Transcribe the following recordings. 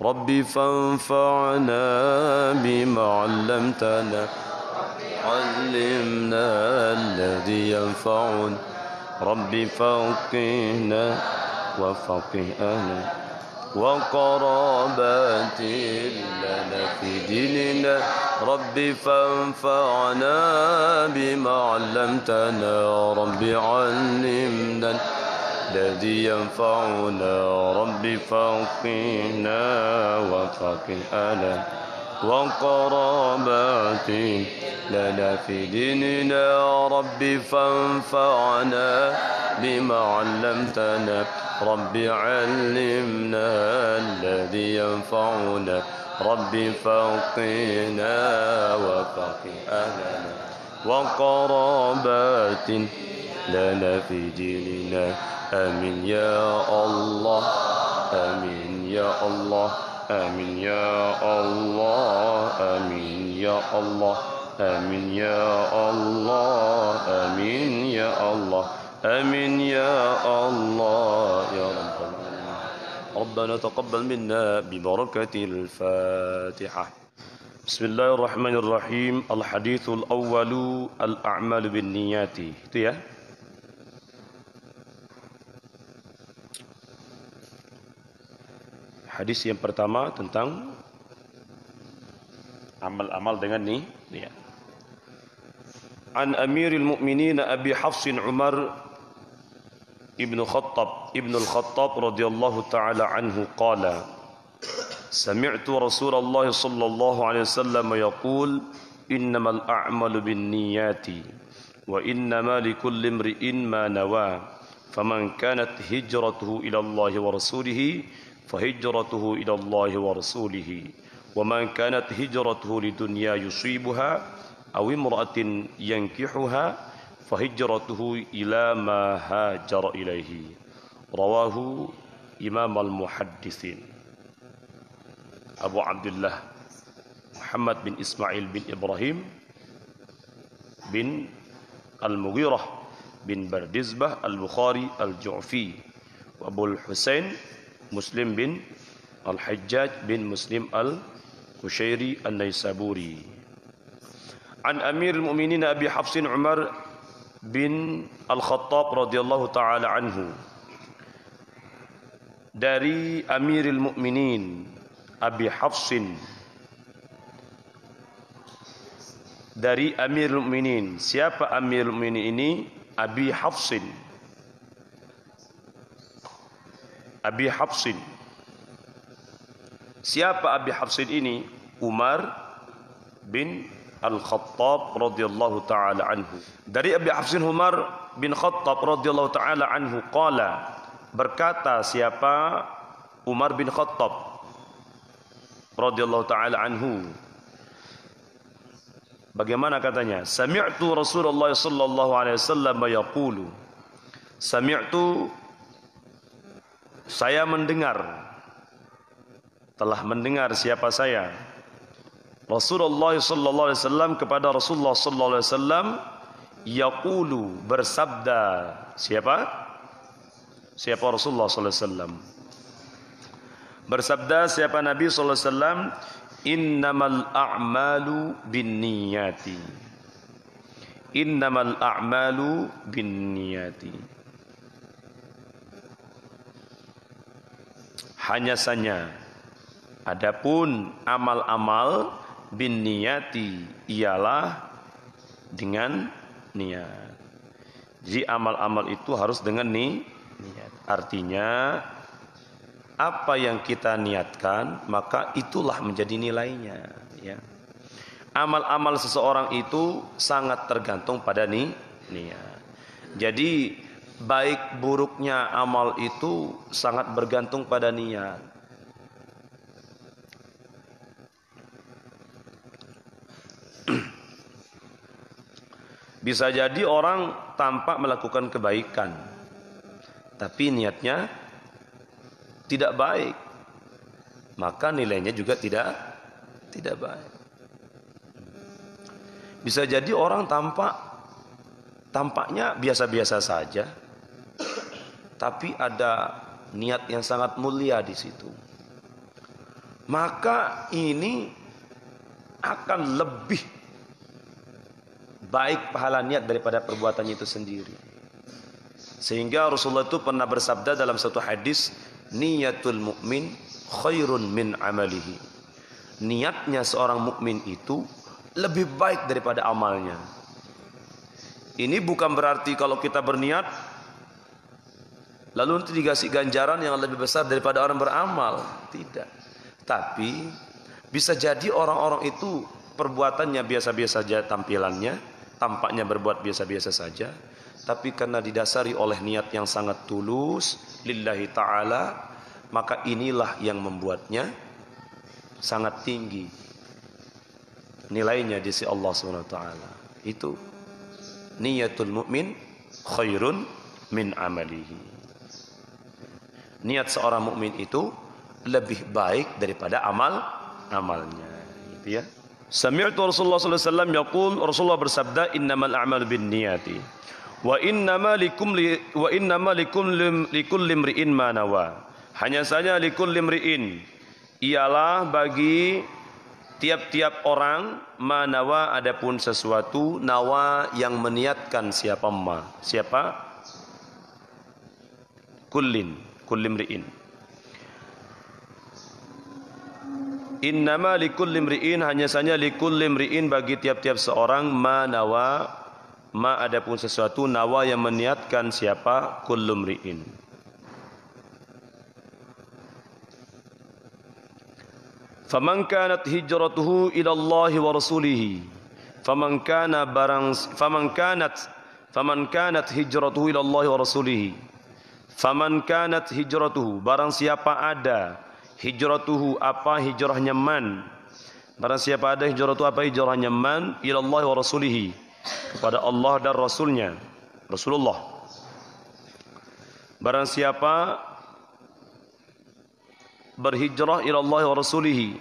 رب فانفعنا بما علمتنا علمنا الذي ينفعنا رب فقهنا وفقه أهلنا وقرابات لنا في ديننا رب فانفعنا بما علمتنا رب علمنا الذي ينفعنا رب فقهنا وفقه أهلنا وقرابات لنا في ديننا رب فانفعنا بما علمتنا رب علمنا الذي ينفعنا رب فقهنا وفقه أهلنا وقرابات لنا في ديننا آمين يا الله آمين يا الله آمين يا الله آمين يا الله آمين يا الله آمين يا الله آمين يا الله يا رب العالمين ربنا تقبل منا ببركة الفاتحة بسم الله الرحمن الرحيم الحديث الأول الأعمال بالنيات itu ya. Hadis yang pertama tentang amal-amal dengan niat. An Amiril Mukminin Abi Hafsin Umar ibn al-Khattab radhiyallahu ta'ala anhu qala Sami'tu Rasulullah sallallahu alaihi wasallam yaqul innamal a'malu binniyati wa innama likulli imri'in ma nawa faman kanat hijratuhu ila Allah wa rasulihi فهجرته إلى الله ورسوله ومن كانت هجرته لدنيا يصيبها أو امرأة ينكحها فهجرته إلى ما هاجر إليه رواه إمام المحدثين أبو عبد الله محمد بن إسماعيل بن إبراهيم بن المغيرة بن بردزبة البخاري الجعفي وأبو الحسين Muslim bin Al-Hajjaj bin Muslim Al-Qushairi An-Naisaburi. An Amirul Mukminin Abi Hafsin Umar bin Al-Khattab radhiyallahu taala anhu. Dari Amirul Mukminin Abi Hafsin. Dari Amirul Mukminin. Siapa Amirul Mukminin ini? Abi Hafsin. Abi Hafsin. Siapa Abi Hafsin ini? Umar bin Al-Khattab radhiyallahu taala anhu. Dari Abi Hafsin Umar bin Khattab radhiyallahu taala anhu qala, berkata siapa? Umar bin Khattab radhiyallahu taala anhu. Bagaimana katanya? Sami'tu Rasulullah sallallahu alaihi wasallam yaqulu. Sami'tu, saya mendengar, telah mendengar siapa saya? Rasulullah sallallahu alaihi wasallam kepada Rasulullah sallallahu alaihi wasallam yaqulu, bersabda. Siapa? Siapa Rasulullah sallallahu alaihi wasallam? Bersabda siapa Nabi sallallahu alaihi wasallam? Innamal a'malu binniyati. Innamal a'malu binniyati. Hanya saja, adapun amal-amal bin niyati ialah dengan niat. Jadi amal-amal itu harus dengan niat. Artinya apa yang kita niatkan maka itulah menjadi nilainya. Ya. Amal-amal seseorang itu sangat tergantung pada niat. Jadi baik buruknya amal itu sangat bergantung pada niat. Bisa jadi orang tampak melakukan kebaikan, tapi niatnya tidak baik, maka nilainya juga tidak baik. Bisa jadi orang tampaknya biasa-biasa saja, tapi ada niat yang sangat mulia di situ. maka ini akan lebih baik pahala niat daripada perbuatannya itu sendiri. Sehingga Rasulullah itu pernah bersabda dalam satu hadis, niyatul mukmin khairun min amalihi. Niatnya seorang mukmin itu lebih baik daripada amalnya. Ini bukan berarti kalau kita berniat lalu nanti dikasih ganjaran yang lebih besar daripada orang beramal. Tidak. Tapi bisa jadi orang-orang itu perbuatannya biasa-biasa saja, tampilannya, tampaknya berbuat biasa-biasa saja, tapi karena didasari oleh niat yang sangat tulus lillahi ta'ala, maka inilah yang membuatnya sangat tinggi nilainya di sisi Allah Subhanahu wa taala. Itu niyatul mukmin khairun min amalihi. Niat seorang mukmin itu lebih baik daripada amalnya. Gitu ya. Sami'tu Rasulullah sallallahu alaihi wasallam yaqul, Rasulullah bersabda, innamal a'malu binniyati wa innama likulli imri'in ma nawa. Hanya saja likulli imri'in, ialah bagi tiap-tiap orang, manawa adapun sesuatu, nawa yang meniatkan siapa kullimri'in. Innama likullimri'in, hanya saja likullimri'in bagi tiap-tiap seorang, manawa adapun sesuatu, nawa yang meniatkan siapa kullumri'in. Faman kanat hijratuhu ila Allah wa rasulihi, faman kanat hijratuhu ila Allah wa rasulihi, faman kanat hijratuhu, barang siapa ada hijratuhu, apa hijrahnya man, barang siapa ada hijratuhu, apa hijrahnya man, ila Allah wa rasulihi, kepada Allah dan Rasulnya, Rasulullah. Barang siapa berhijrah ila Allah wa rasulihi,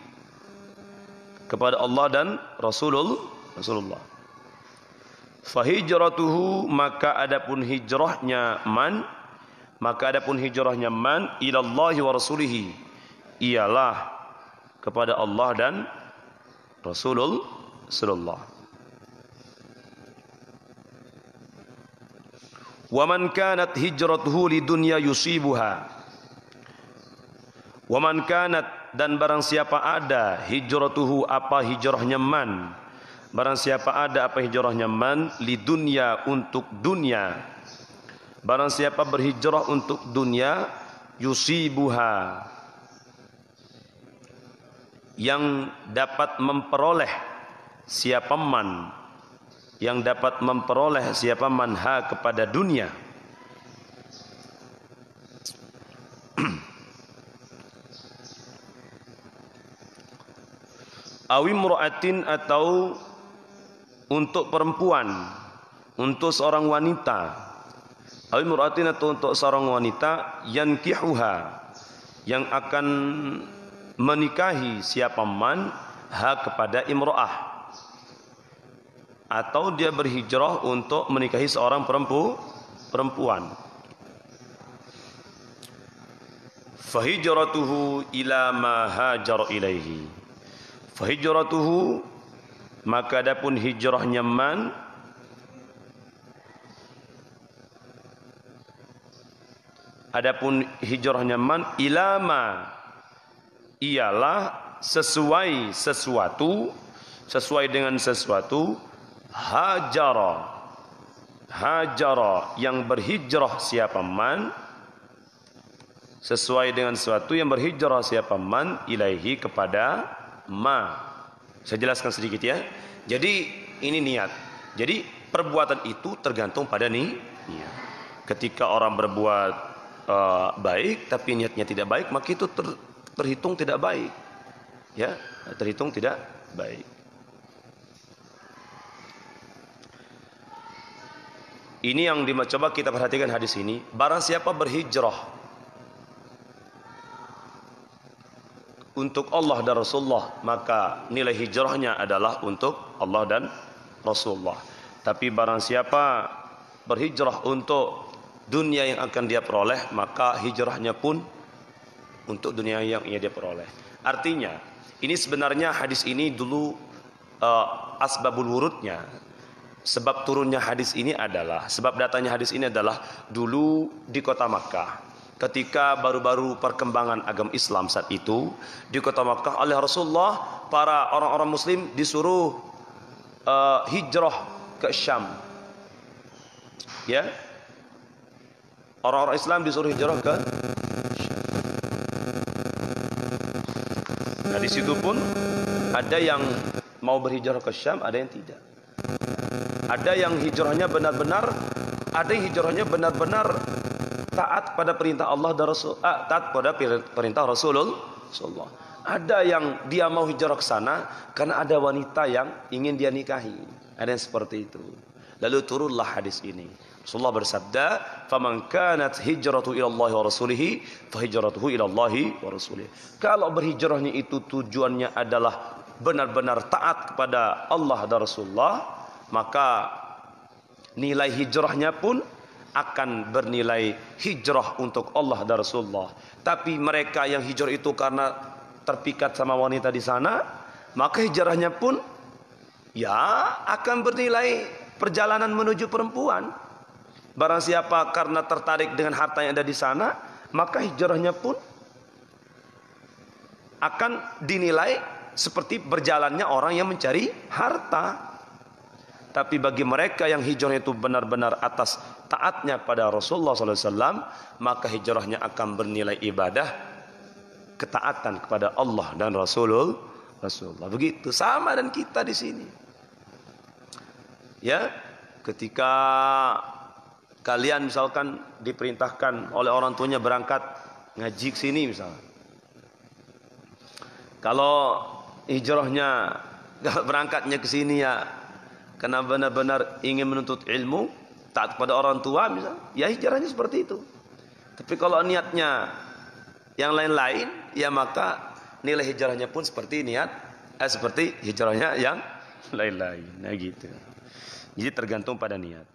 kepada Allah dan Rasulullah. Fahijratuhu, maka adapun hijrahnya man, ila Allah wa rasulihi, ialah kepada Allah dan Rasulullah. Wa man kanat hijratuhu lidunya yusibuha, wa man kanat, dan barang siapa ada hijratuhu, apa hijrahnya man, barang siapa ada apa hijrahnya man, lidunya, untuk dunia, barang siapa berhijrah untuk dunia, yusibuha, yang dapat memperoleh siapa man, yang dapat memperoleh siapa man ha, kepada dunia. Awimra'atin, atau untuk perempuan, untuk seorang wanita. Awimra'atin, atau untuk seorang wanita, yankihuha, yang akan menikahi siapa man ha, kepada imra'ah, atau dia berhijrah untuk menikahi seorang perempuan. Fahijratuhu ila ma hajar ilaihi, fahijratuhu, maka adapun hijrahnya man, ilama, ialah sesuai dengan sesuatu, hajara, yang berhijrah siapa man, sesuai dengan sesuatu yang berhijrah siapa man, ilaihi, kepada ma. Saya jelaskan sedikit ya. Jadi ini niat. Jadi perbuatan itu tergantung pada niat. Ketika orang berbuat baik tapi niatnya tidak baik, maka itu terhitung tidak baik. Ya, terhitung tidak baik. Ini yang coba kita perhatikan hadis ini. Barang siapa berhijrah untuk Allah dan Rasulullah, maka nilai hijrahnya adalah untuk Allah dan Rasulullah. Tapi barang siapa berhijrah untuk dunia yang akan dia peroleh, maka hijrahnya pun untuk dunia yang ia dia peroleh. Artinya, ini sebenarnya hadis ini dulu asbabul wurudnya, sebab turunnya hadis ini adalah, sebab datanya hadis ini adalah dulu di kota Makkah. Ketika baru-baru perkembangan agama Islam saat itu, di kota Makkah oleh Rasulullah, para orang-orang muslim disuruh hijrah ke Syam. Ya. Orang-orang Islam disuruh hijrah ke Syam. Nah, di situ pun ada yang mau berhijrah ke Syam, ada yang tidak. Ada yang hijrahnya benar-benar, ada yang hijrahnya benar-benar taat pada perintah Allah dan Rasul, taat pada perintah Rasulullah. Ada yang dia mau hijrah ke sana karena ada wanita yang ingin dia nikahi. Ada yang seperti itu. Lalu turunlah hadis ini. Rasulullah bersabda, "Faman kanat hijratu ila Allah wa rasulih, fa hijratuhu ila Allah wa rasulih." Kalau berhijrahnya itu tujuannya adalah benar-benar taat kepada Allah dan Rasulullah, maka nilai hijrahnya pun akan bernilai hijrah untuk Allah dan Rasulullah. Tapi mereka yang hijrah itu karena terpikat sama wanita di sana, maka hijrahnya pun ya akan bernilai perjalanan menuju perempuan. Barang siapa karena tertarik dengan harta yang ada di sana, maka hijrahnya pun akan dinilai seperti berjalannya orang yang mencari harta. Tapi bagi mereka yang hijrahnya itu benar-benar atas taatnya pada Rasulullah SAW, maka hijrahnya akan bernilai ibadah, ketaatan kepada Allah dan Rasulullah. Begitu sama dan kita di sini. Ya, ketika kalian misalkan diperintahkan oleh orang tuanya berangkat ngaji ke sini misalnya. Kalau hijrahnya berangkatnya ke sini ya karena benar-benar ingin menuntut ilmu, taat kepada orang tua misalnya, ya hijrahnya seperti itu. Tapi kalau niatnya yang lain-lain, ya maka nilai hijrahnya pun seperti seperti hijrahnya yang lain-lain. Nah gitu. Jadi tergantung pada niat.